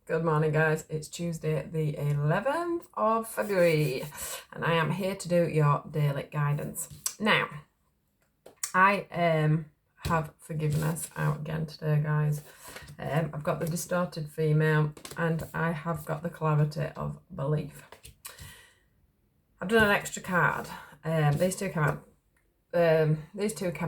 Good morning, guys. It's Tuesday, the 11th of February, and I am here to do your daily guidance. Now, I have forgiveness out again today, guys. I've got the distorted female, and I have got the clarity of belief. I've done an extra card. These two come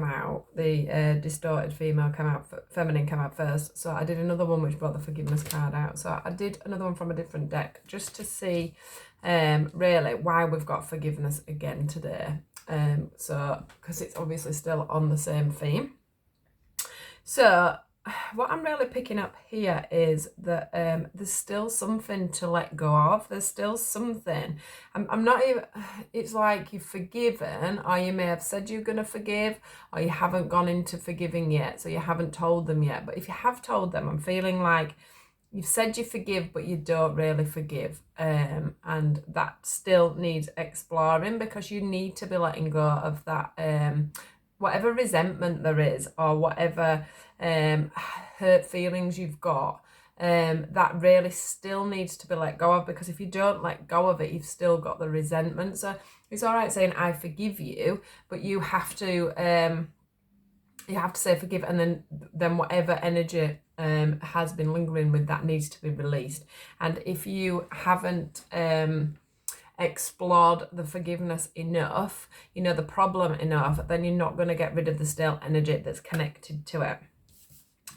out. The distorted female came out, feminine came out first, so I did another one which brought the forgiveness card out. So I did another one from a different deck just to see really why we've got forgiveness again today, so because it's obviously still on the same theme. So what I'm really picking up here is that there's still something to let go of. There's still something. I'm not even, it's like you've forgiven, or you may have said you're going to forgive, or you haven't gone into forgiving yet, so you haven't told them yet. But if you have told them, I'm feeling like you've said you forgive, but you don't really forgive. And that still needs exploring, because you need to be letting go of that, whatever resentment there is, or whatever hurt feelings you've got, that really still needs to be let go of, because if you don't let go of it, you've still got the resentment. So it's all right saying I forgive you, but you have to say forgive, and then whatever energy has been lingering with that needs to be released. And if you haven't explored the forgiveness enough, the problem enough, then you're not going to get rid of the stale energy that's connected to it.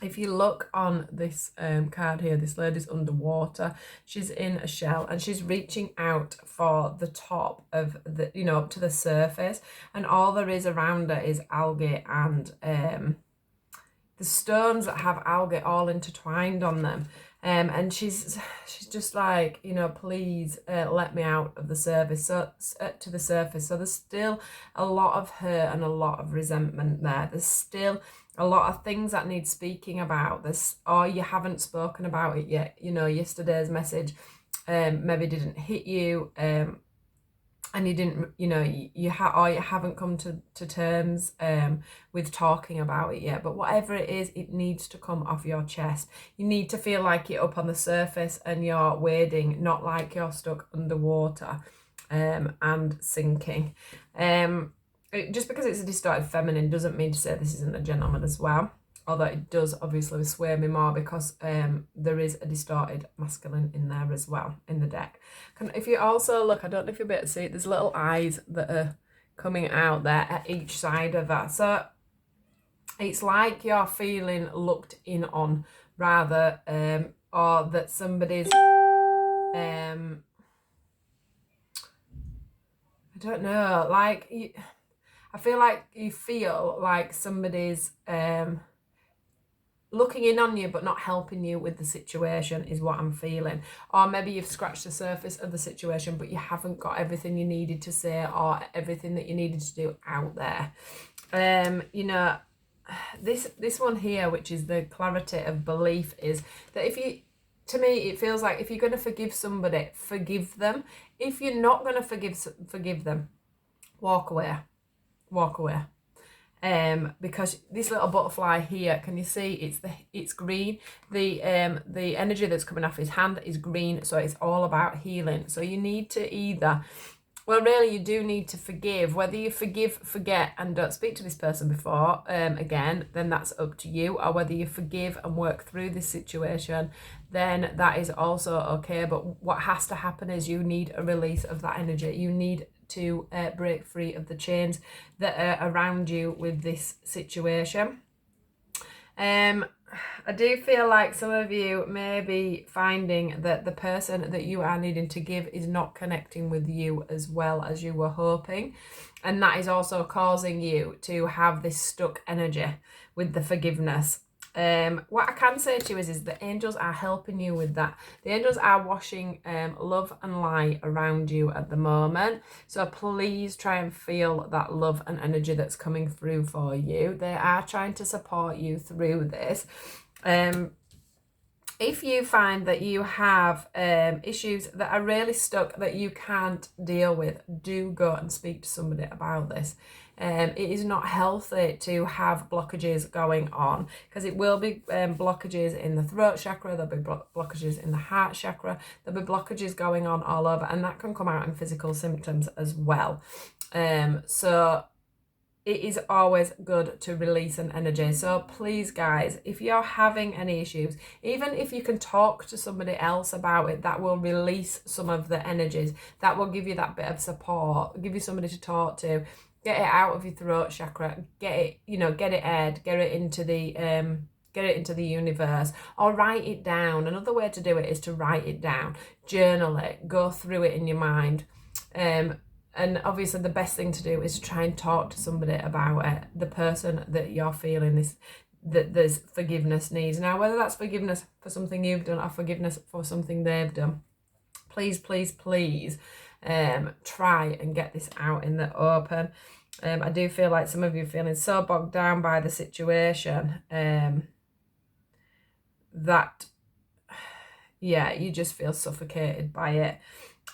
If you look on this card here, this lady's underwater. She's in a shell, and she's reaching out for the top of the, up to the surface, and all there is around her is algae and the stones that have algae all intertwined on them. And she's just like, please let me out of the surface, to the surface. So there's still a lot of hurt and a lot of resentment there. There's still a lot of things that need speaking about this, or you haven't spoken about it yet. Yesterday's message maybe didn't hit you, and you didn't, you haven't come to terms with talking about it yet. But whatever it is, it needs to come off your chest. You need to feel like you're up on the surface and you're wading, not like you're stuck underwater and sinking. Just because it's a distorted feminine doesn't mean to say this isn't a gentleman as well. Although it does obviously sway me more, because there is a distorted masculine in there as well in the deck. If you also look, I don't know if you'll be able to see it, there's little eyes that are coming out there at each side of that. So it's like you're feeling looked in on, rather, or that somebody's, I don't know, like, I feel like you feel like somebody's looking in on you but not helping you with the situation, is what I'm feeling. Or maybe you've scratched the surface of the situation, but you haven't got everything you needed to say, or everything that you needed to do out there. This one here, which is the clarity of belief, is that to me, it feels like if you're going to forgive somebody, forgive them. If you're not going to forgive them, walk away. Because this little butterfly here, can you see it's green? The energy that's coming off his hand is green, so it's all about healing. So you need to you do need to forgive. Whether you forgive, forget, and don't speak to this person before again, then that's up to you. Or whether you forgive and work through this situation, then that is also okay. But what has to happen is you need a release of that energy. You need to break free of the chains that are around you with this situation. I do feel like some of you may be finding that the person that you are needing to give is not connecting with you as well as you were hoping, and that is also causing you to have this stuck energy with the forgiveness. What I can say to you is the angels are helping you with that. The angels are washing love and light around you at the moment. So please try and feel that love and energy that's coming through for you. They are trying to support you through this. If you find that you have issues that are really stuck that you can't deal with, do go and speak to somebody about this. It is not healthy to have blockages going on, because it will be blockages in the throat chakra, there'll be blockages in the heart chakra, there'll be blockages going on all over, and that can come out in physical symptoms as well. So it is always good to release an energy. So please, guys, if you're having any issues, even if you can talk to somebody else about it, that will release some of the energies. That will give you that bit of support, give you somebody to talk to. Get it out of your throat chakra. Get it, get it aired. Get it into the universe, or write it down. Another way to do it is to write it down, journal it, go through it in your mind. And obviously the best thing to do is to try and talk to somebody about it, the person that you're feeling this, that there's forgiveness needs. Now, whether that's forgiveness for something you've done or forgiveness for something they've done, please, please, please try and get this out in the open. I do feel like some of you are feeling so bogged down by the situation that, yeah, you just feel suffocated by it.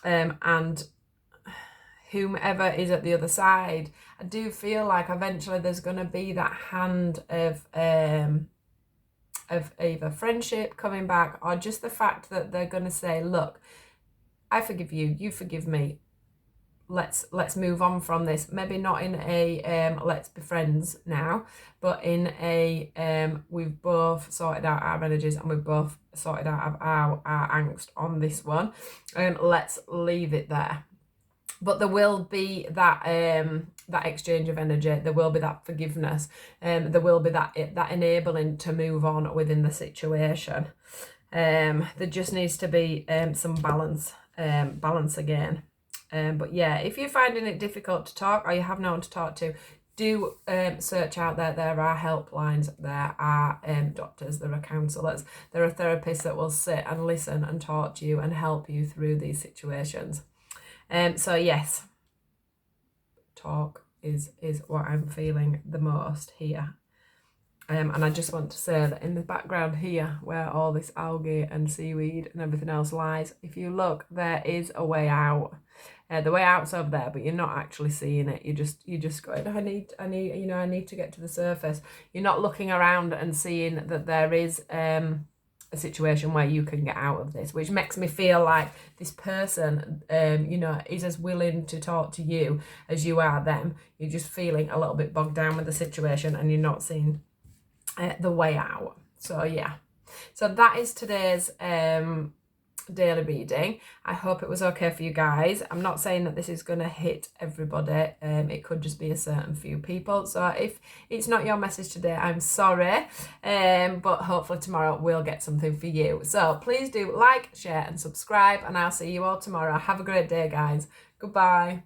And whomever is at the other side, I do feel like eventually there's going to be that hand of either friendship coming back, or just the fact that they're going to say, look, I forgive you, you forgive me, let's move on from this. Maybe not in a let's be friends now, but in a we've both sorted out our energies and we've both sorted out our angst on this one, let's leave it there. But there will be that that exchange of energy. There will be that forgiveness. There will be that enabling to move on within the situation. There just needs to be some balance again. But yeah, if you're finding it difficult to talk, or you have no one to talk to, do search out there. There are helplines, there are doctors, there are counsellors, there are therapists that will sit and listen and talk to you and help you through these situations. So yes, talk is what I'm feeling the most here. And I just want to say that in the background here, where all this algae and seaweed and everything else lies, if you look, there is a way out. The way out's over there, but you're not actually seeing it. You just going, I need to get to the surface. You're not looking around and seeing that there is a situation where you can get out of this, which makes me feel like this person, is as willing to talk to you as you are them. You're just feeling a little bit bogged down with the situation and you're not seeing the way out. So yeah, so that is today's daily reading. I hope it was okay for you guys. I'm not saying that this is going to hit everybody. It could just be a certain few people. So if it's not your message today, I'm sorry. But hopefully tomorrow we'll get something for you. So please do like, share and subscribe, and I'll see you all tomorrow. Have a great day, guys. Goodbye.